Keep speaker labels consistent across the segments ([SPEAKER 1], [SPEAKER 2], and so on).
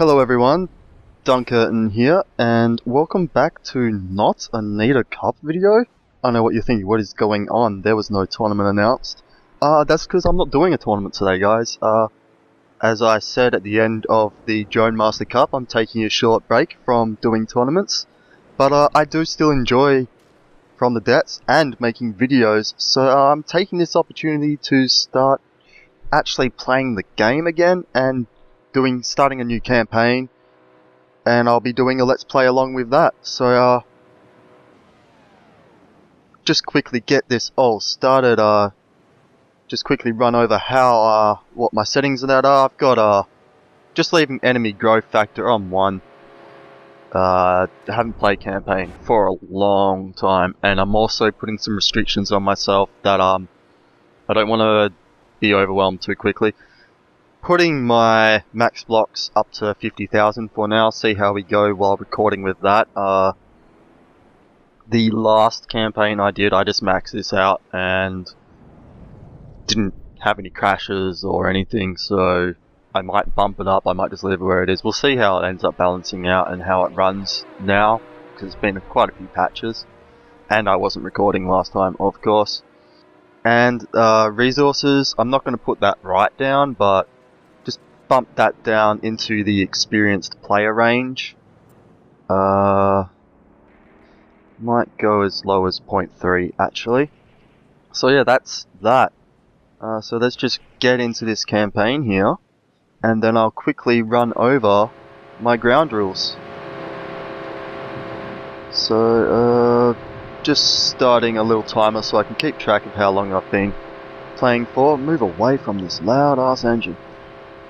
[SPEAKER 1] Hello everyone, Dunkurtin here, and welcome back to not a Nader Cup video. I know what you're thinking, what is going on? There was no tournament announced. That's because I'm not doing a tournament today, guys. As I said at the end of the Drone Master Cup, I'm taking a short break from doing tournaments. But I do still enjoy From the Depths and making videos, so I'm taking this opportunity to start actually playing the game again and starting a new campaign, and I'll be doing a let's play along with that. So just quickly get this all started. Just quickly run over how what my settings and that are. I've got just leaving enemy growth factor on 1. Haven't played campaign for a long time, and I'm also putting some restrictions on myself that I don't want to be overwhelmed too quickly. Putting my max blocks up to 50,000 for now, see how we go while recording with that. The last campaign I did, I just maxed this out and didn't have any crashes or anything, so I might bump it up, I might just leave it where it is. We'll see how it ends up balancing out and how it runs now, because it's been quite a few patches, and I wasn't recording last time, of course. And resources, I'm not going to put that right down, but bump that down into the experienced player range. Might go as low as 0.3 actually. So yeah, that's that. So let's just get into this campaign here, and then I'll quickly run over my ground rules. So just starting a little timer so I can keep track of how long I've been playing for. Move away from this loud ass engine.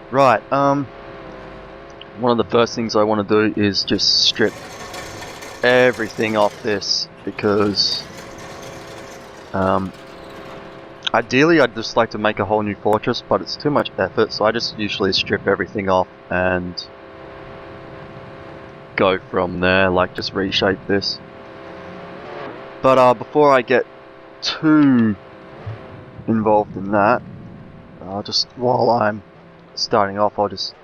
[SPEAKER 1] Right, one of the first things I want to do is just strip everything off this, because ideally I'd just like to make a whole new fortress, but it's too much effort, so I just usually strip everything off and go from there, like just reshape this. But before I get too involved in that, just while I'm starting off, I'll just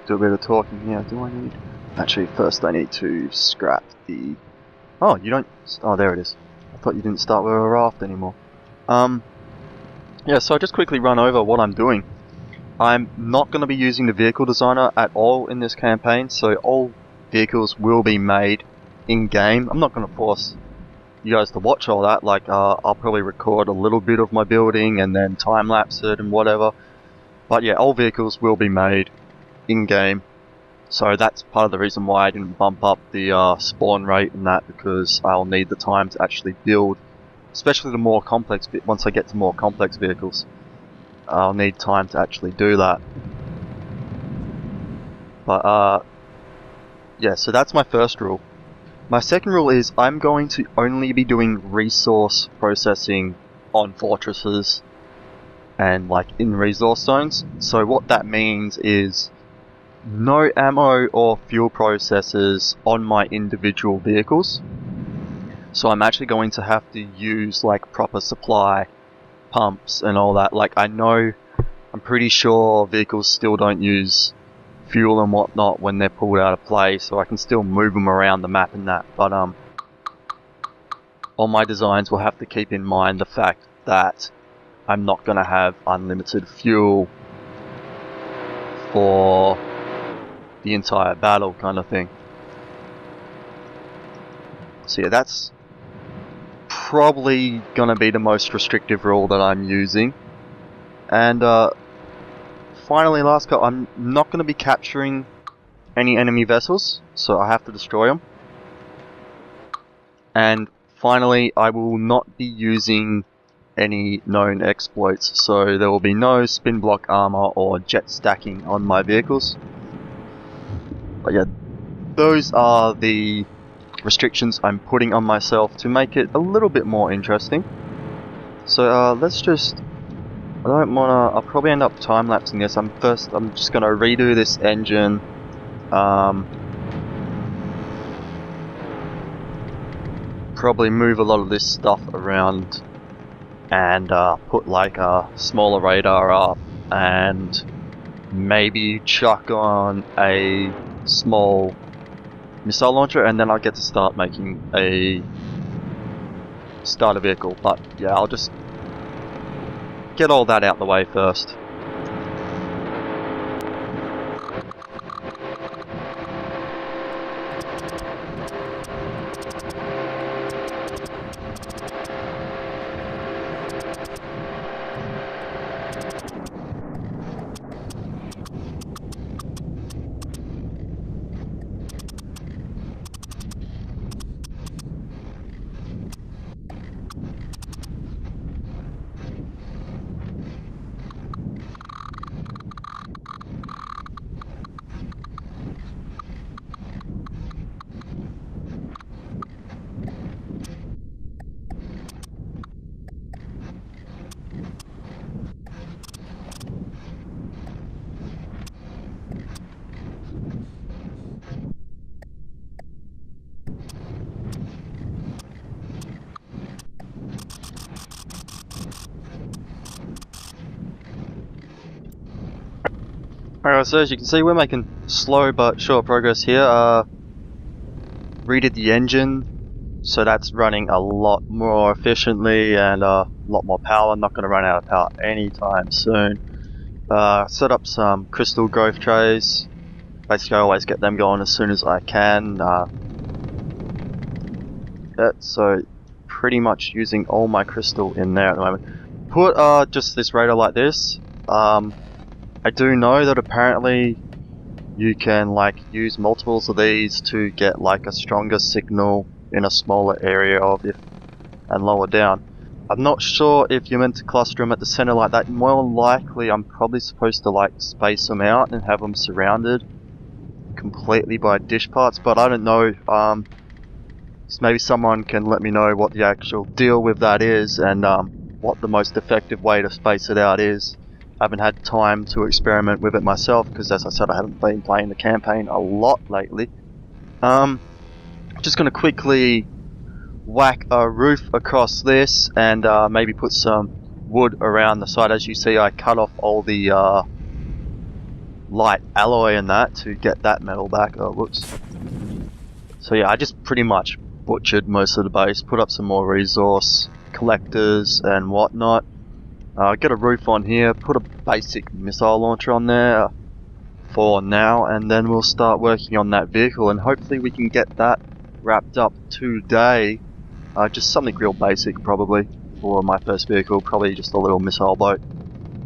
[SPEAKER 1] do a bit of talking here. Do I need... Actually, first I need to scrap the... Oh, you don't... Oh, there it is. I thought you didn't start with a raft anymore. Yeah, so I'll just quickly run over what I'm doing. I'm not going to be using the vehicle designer at all in this campaign, so all vehicles will be made in-game. I'm not going to force you guys to watch all that. Like, I'll probably record a little bit of my building and then time-lapse it and whatever. But yeah, all vehicles will be made in-game, so that's part of the reason why I didn't bump up the spawn rate and that, because I'll need the time to actually build, especially the more complex bit. Once I get to more complex vehicles, I'll need time to actually do that. But yeah, so that's my first rule. My second rule is I'm going to only be doing resource processing on fortresses and like in resource zones. So what that means is no ammo or fuel processors on my individual vehicles. So I'm actually going to have to use like proper supply pumps and all that. Like I'm pretty sure vehicles still don't use fuel and whatnot when they're pulled out of play, so I can still move them around the map and that. But all my designs will have to keep in mind the fact that I'm not going to have unlimited fuel for the entire battle kind of thing. So yeah, that's probably going to be the most restrictive rule that I'm using. And finally, last cut, I'm not going to be capturing any enemy vessels, so I have to destroy them. And finally, I will not be using any known exploits, so there will be no spin block armor or jet stacking on my vehicles. But yeah, those are the restrictions I'm putting on myself to make it a little bit more interesting. So let's just... I don't wanna... I'll probably end up time-lapsing this. I'm just gonna redo this engine. Probably move a lot of this stuff around and put like a smaller radar up and maybe chuck on a small missile launcher, and then I'll get to start making a starter vehicle. But yeah, I'll just get all that out the way first. Alright, so as you can see, we're making slow but sure progress here. Redid the engine, so that's running a lot more efficiently and a lot more power. Not going to run out of power anytime soon. Set up some crystal growth trays. Basically, I always get them going as soon as I can. So pretty much using all my crystal in there at the moment. Put just this radar like this. I do know that apparently you can like use multiples of these to get like a stronger signal in a smaller area of it and lower down. I'm not sure if you're meant to cluster them at the center like that. More likely I'm probably supposed to like space them out and have them surrounded completely by dish parts, but I don't know. So maybe someone can let me know what the actual deal with that is and what the most effective way to space it out is. I haven't had time to experiment with it myself because, as I said, I haven't been playing the campaign a lot lately. Just going to quickly whack a roof across this and maybe put some wood around the side. As you see, I cut off all the light alloy and that to get that metal back. Oh, whoops. So yeah, I just pretty much butchered most of the base, put up some more resource collectors and whatnot. Get a roof on here, put a basic missile launcher on there for now, and then we'll start working on that vehicle, and hopefully we can get that wrapped up today. Just something real basic probably for my first vehicle, probably just a little missile boat,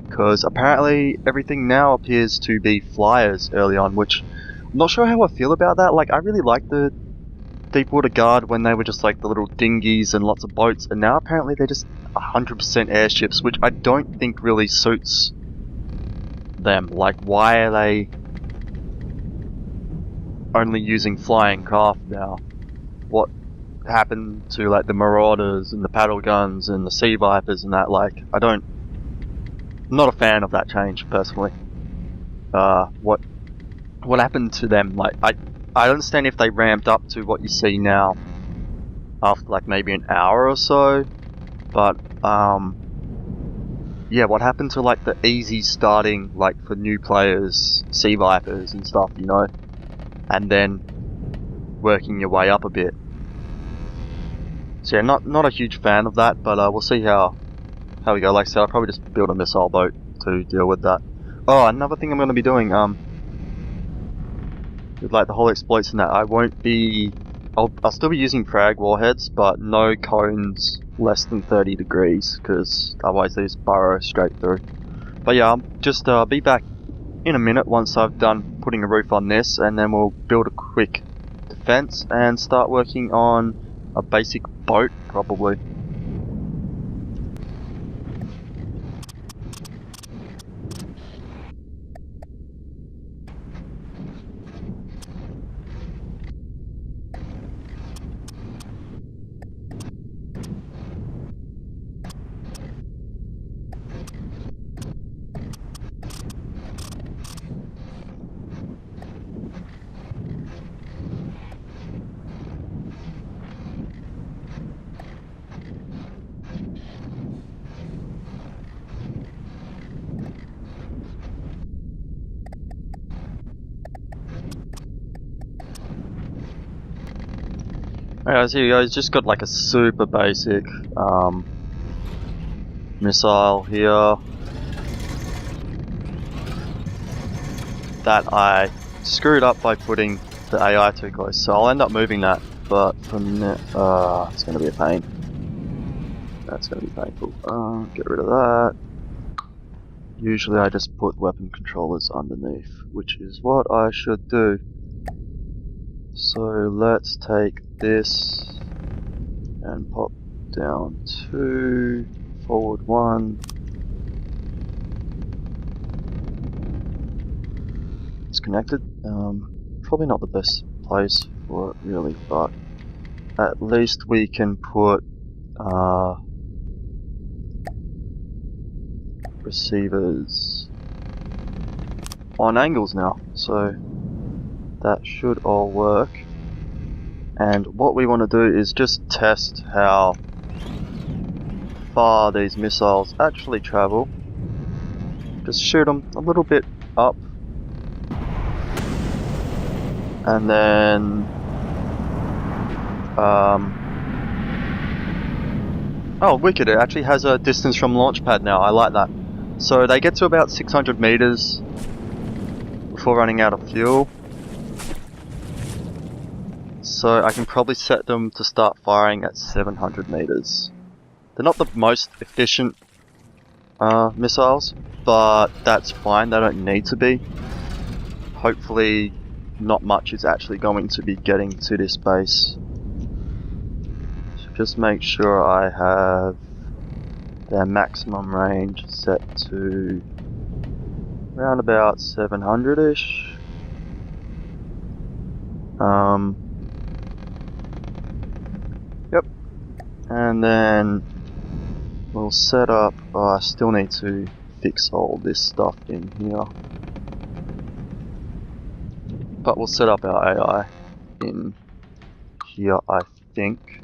[SPEAKER 1] because apparently everything now appears to be flyers early on, which I'm not sure how I feel about that. Like, I really liked the Deepwater Guard when they were just like the little dinghies and lots of boats, and now apparently they're just 100% airships, which I don't think really suits them. Like, why are they only using flying craft now? What happened to like the Marauders and the paddle guns and the Sea Vipers and that? Like, I'm not a fan of that change personally. What happened to them? Like, I understand if they ramped up to what you see now after like maybe an hour or so, but yeah, what happened to like the easy starting, like for new players, Sea Vipers and stuff, you know, and then working your way up a bit. So yeah, not a huge fan of that, but we'll see how we go. Like I said, I'll probably just build a missile boat to deal with that. Oh, another thing I'm going to be doing, with like the whole exploits and that, I'll still be using frag warheads, but no cones less than 30 degrees, because otherwise they just burrow straight through. But yeah, I'll just be back in a minute once I've done putting a roof on this, and then we'll build a quick defense and start working on a basic boat, probably. Alright, so you guys just got like a super basic missile here that I screwed up by putting the AI too close, so I'll end up moving that, but for now, it's going to be a pain. That's going to be painful. Get rid of that. Usually I just put weapon controllers underneath, which is what I should do. So let's take this and pop down 2, forward 1. It's connected. Probably not the best place for it really, but at least we can put receivers on angles now, so that should all work. And what we want to do is just test how far these missiles actually travel. Just shoot them a little bit up, and then oh wicked, it actually has a distance from launch pad now. I like that. So they get to about 600 meters before running out of fuel. So I can probably set them to start firing at 700 meters. They're not the most efficient missiles, but that's fine, they don't need to be. Hopefully not much is actually going to be getting to this base. So just make sure I have their maximum range set to around about 700-ish. Yep. And then we'll set up, I still need to fix all this stuff in here. But we'll set up our AI in here, I think.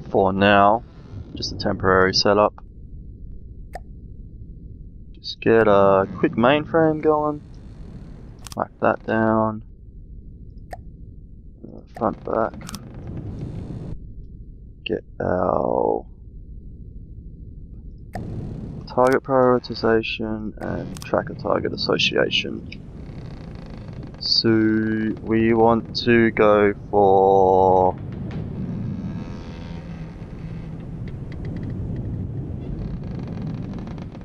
[SPEAKER 1] For now, just a temporary setup. Just get a quick mainframe going. Whack that down. Front, back. Get our target prioritization and tracker target association. So we want to go for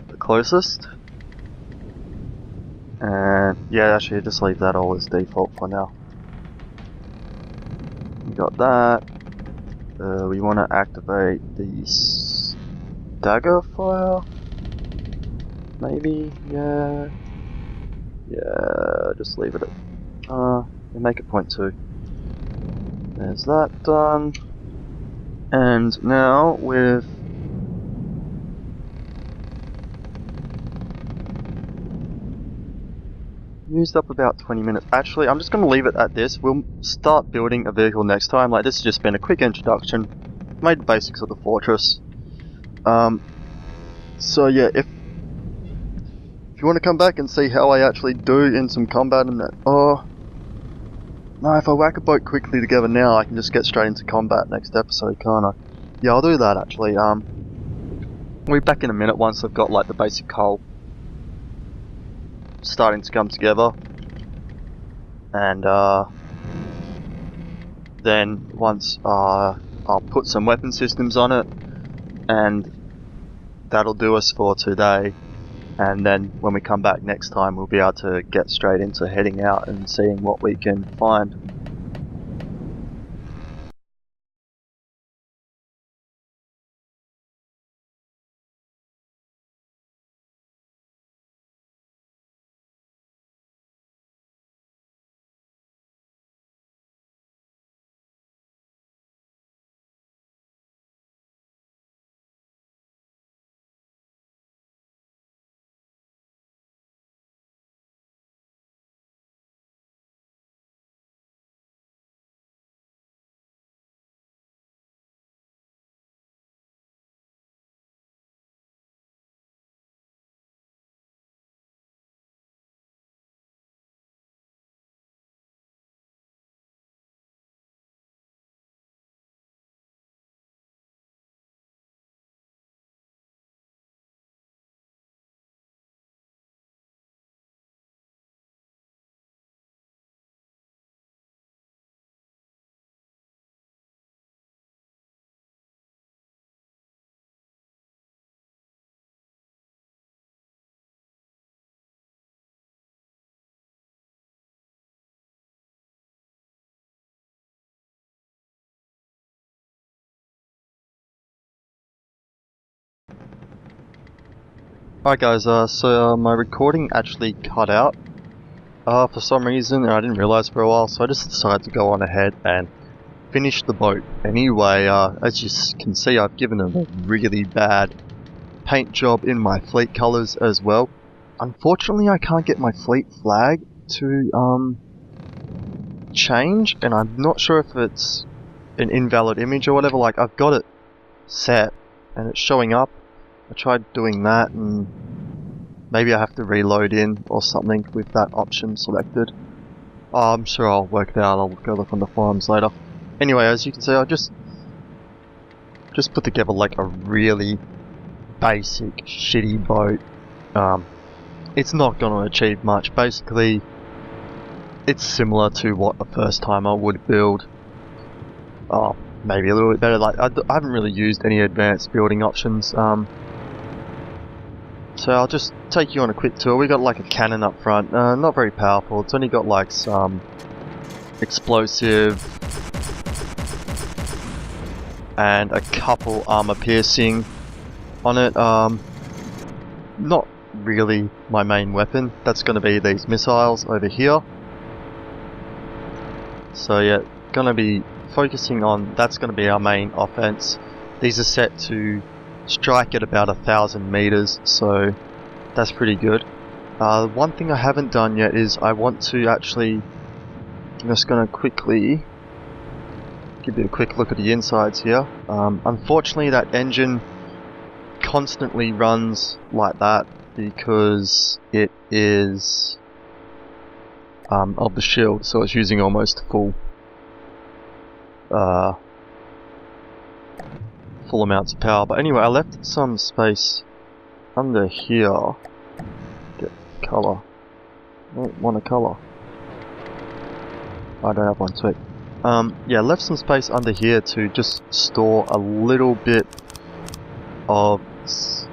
[SPEAKER 1] the closest. And yeah, actually just leave that all as default for now. We got that. We want to activate the stagger fire. Maybe, yeah. Yeah, just leave it at make it 0.2. There's that done. And now we've used up about 20 minutes. Actually, I'm just going to leave it at this. We'll start building a vehicle next time. Like, this has just been a quick introduction. Made the basics of the fortress. So yeah, if you want to come back and see how I actually do in some combat and that, no, if I whack a boat quickly together now, I can just get straight into combat next episode, can't I? Yeah, I'll do that actually. We'll be back in a minute once I've got like the basic hull starting to come together. And then once I'll put some weapon systems on it, and that'll do us for today. And then when we come back next time, we'll be able to get straight into heading out and seeing what we can find. Alright guys, so my recording actually cut out for some reason, and I didn't realise for a while, so I just decided to go on ahead and finish the boat. Anyway, as you can see, I've given it a really bad paint job in my fleet colours as well. Unfortunately, I can't get my fleet flag to change, and I'm not sure if it's an invalid image or whatever. Like, I've got it set, and it's showing up. I tried doing that, and maybe I have to reload in or something with that option selected. Oh, I'm sure I'll work it out. I'll go look on the forums later. Anyway, as you can see, I just put together like a really basic, shitty boat. It's not going to achieve much. Basically, it's similar to what a first timer would build. Oh, maybe a little bit better. Like, I haven't really used any advanced building options. So I'll just take you on a quick tour. We got like a cannon up front, not very powerful. It's only got like some explosive and a couple armor piercing on it. Not really my main weapon. That's going to be these missiles over here. So yeah, going to be focusing on, that's going to be our main offense. These are set to strike at about 1,000 meters, so that's pretty good. One thing I haven't done yet is I want to actually, I'm just going to quickly give you a quick look at the insides here. Unfortunately, that engine constantly runs like that because it is of the shield, so it's using almost full amounts of power. But anyway, I left some space under here. Get colour. I don't want a colour. I don't have one, sweet. Yeah, left some space under here to just store a little bit of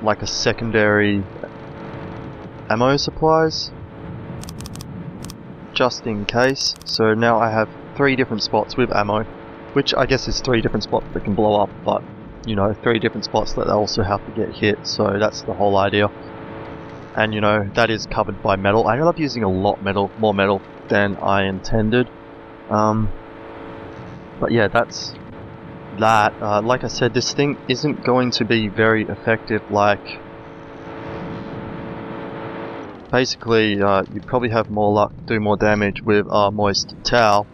[SPEAKER 1] like a secondary ammo supplies, just in case. So now I have 3 different spots with ammo, which I guess is 3 different spots that can blow up, but you know, 3 different spots that also have to get hit, so that's the whole idea. And you know, that is covered by metal. I ended up using a lot more metal than I intended. But yeah, that's that. Like I said, this thing isn't going to be very effective. Like, basically, you probably have more luck, do more damage with moist towel.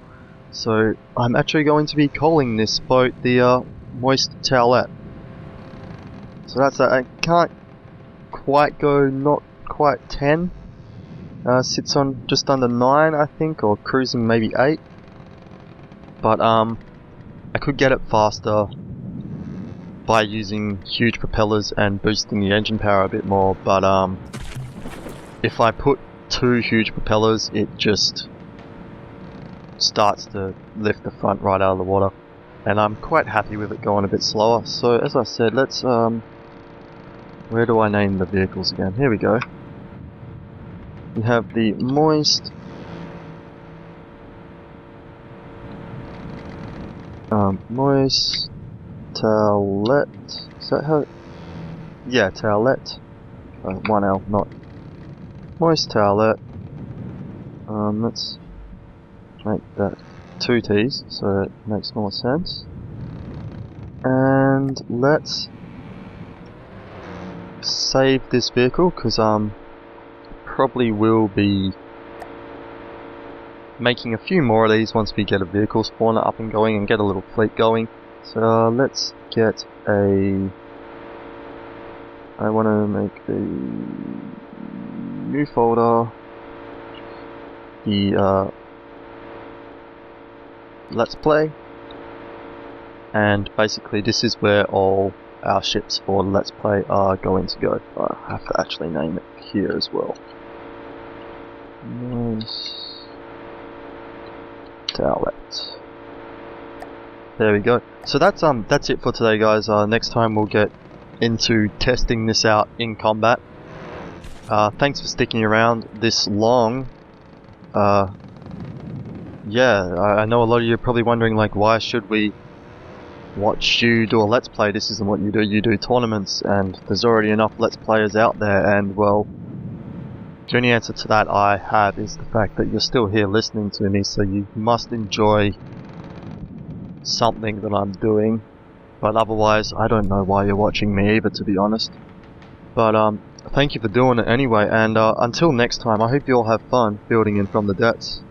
[SPEAKER 1] So I'm actually going to be calling this boat the moist towelette. So that's that. I can't quite go, not quite 10. Sits on just under 9, I think, or cruising maybe 8. But I could get it faster by using huge propellers and boosting the engine power a bit more. But if I put 2 huge propellers, it just starts to lift the front right out of the water. And I'm quite happy with it going a bit slower. So as I said, let's where do I name the vehicles again? Here we go. We have the moist towelette. Is that how? Yeah, towelette. 1L, not moist towelette. Let's make that 2 T's, so it makes more sense. And let's save this vehicle, because probably will be making a few more of these once we get a vehicle spawner up and going and get a little fleet going. So let's get a, I want to make a new folder, the Let's Play, and basically this is where all our ships for Let's Play are going to go. I have to actually name it here as well. Nice. Towelette. There we go. So that's it for today, guys. Next time we'll get into testing this out in combat. Thanks for sticking around this long. Yeah, I know a lot of you are probably wondering, like, why should we watch you do a Let's Play. This isn't what you do tournaments, and there's already enough Let's Players out there, and well, the only answer to that I have is the fact that you're still here listening to me, so you must enjoy something that I'm doing. But otherwise, I don't know why you're watching me either, to be honest. But thank you for doing it anyway, and until next time, I hope you all have fun building in from the depths.